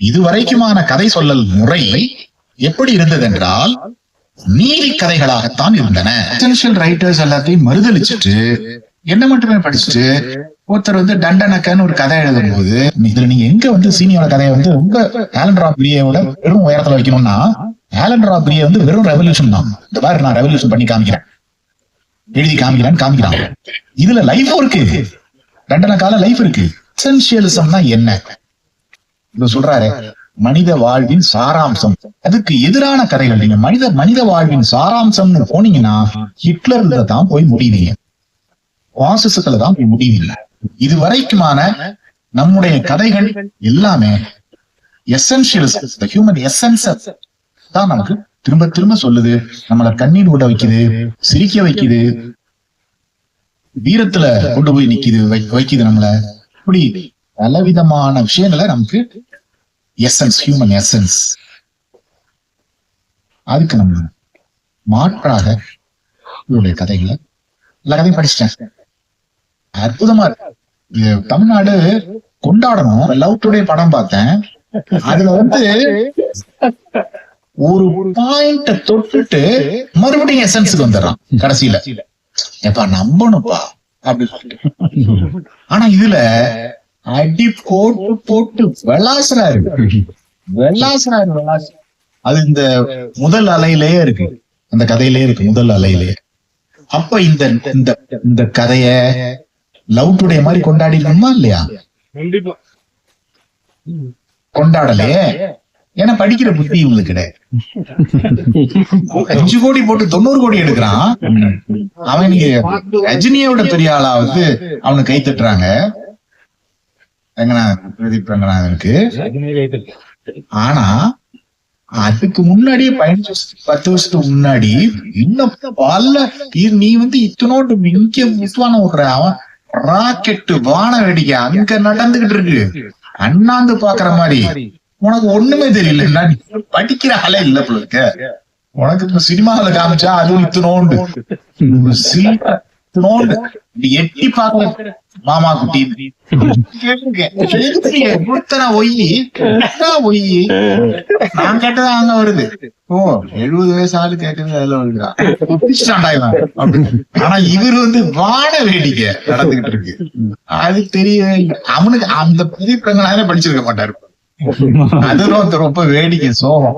இதுவரைக்குமான கதை சொல்லல் முறை எப்படி இருந்தது என்றால் நீதி கதைகளாகத்தான் இருந்தன. எசென்ஷியல் ரைட்டர்ஸ் எல்லாத்தையும் மறுதளிச்சுட்டு என்ன மட்டுமே படிச்சுட்டு ஒருத்தர் டண்டனக்கன்னு ஒரு கதை எழுதும் போது இதுல நீங்க எங்க சீனியோட கதையை உங்க ஆலன் ராபிரியோட வெறும் உயரத்துல வைக்கணும்னா, ஆலன் ராபிரியை வெறும் ரெவல்யூஷன் தான். இந்த மாதிரி நான் ரெவல்யூஷன் பண்ணி காமிக்கிறேன், எழுதி காமிக்கிறான். இதுல லைஃப் இருக்கு, தண்டனக்கால லைஃப் இருக்கு. எசென்ஷியலிசம்னா என்ன இது சொல்றாரு, மனித வாழ்வின் சாராம்சம். அதுக்கு எதிரான கதைகள். நீங்க மனித வாழ்வின் சாராம்சம்னு போனீங்கன்னா ஹிட்லர்ல தான் போய் முடிவீங்க, பாசிசத்துல தான் போய் முடிவீங்க. இது வரைக்குமான நம்முடைய கதைகள் எல்லாமே எசென்ஷியலிசம், ஹியூமன் எசன்ஸ் தான் நமக்கு திரும்ப திரும்ப சொல்லுது. நம்மள கண்ணீர் விட வைக்குது, சிரிக்க வைக்குது, வீரத்துல கொண்டு போய் நிக்குது, வைக்குது நம்மள. இப்படி பலவிதமான விஷயங்களை நமக்கு எசன்ஸ், ஹியூமன் எசன்ஸ். அதுக்கு நம்ம மாற்றாக இவருடைய கதைகளை எல்லா கதையும் படிச்சிட்டேன். அற்புதமா இருக்கு. தமிழ்நாடு கொண்டாடணும். லவ் டுடே படம் பார்த்தேன். அதுல ஒரு பாயிண்ட தொட்டுட்டு மறுபடியும் எசன்ஸுக்கு வந்துடுறான் கடைசியில. எப்ப நம்பணும்பா அப்படின்னு சொல்லிட்டு. ஆனா இதுல அடி போட்டு போட்டு வெளாசுறாரு. அது இந்த முதல் அலையிலேயே இருக்கு, அந்த கதையிலேயே இருக்கு, முதல் அலையிலேயே. அப்ப இந்த கதைய லவ் டுடே மாதிரி கொண்டாடிடணுமா இல்லையா? கொண்டாடலையே. ஏன்னா படிக்கிற புத்தி இவங்களுக்கு கிடையாது. 5 கோடி போட்டு 90 கோடி எடுக்கிறான் அவன். ரஜினியோட பெரிய ஆளா அவனுக்கு கை தட்டுறாங்க பிரதீப் ரங்கநாதனுக்கு. ஆனா அதுக்கு முன்னாடியே 10 வருஷத்துக்கு முன்னாடி இன்னும் பல நீ இத்தனோட்டு மிக்க முத்துவான அவன் ராக்கெட்டு வான வேடிக்கை அங்க நடந்துகிட்டு இருக்கு. அண்ணாந்து பாக்குற மாதிரி உனக்கு ஒண்ணுமே தெரியல, படிக்கிற ஆளே இல்ல போல இருக்க. உனக்கு இப்ப சினிமாவில காமிச்சா அதுவும் இத்தனோண்டு எட்டி பாக்க மாமா குட்டி நான் கேட்டதா அங்க வருது. ஓ 70 வயசு ஆளு கேட்கறது அதுல வருகிறான். ஆனா இவர் வான வேடிக்கை நடந்துகிட்டு இருக்கு. அது தெரிய அவனுக்கு அந்த பிரதீப் ரங்கநாதனே படிச்சிருக்க மாட்டாரு. அது ரொம்ப வேடிக்கை சோகம்.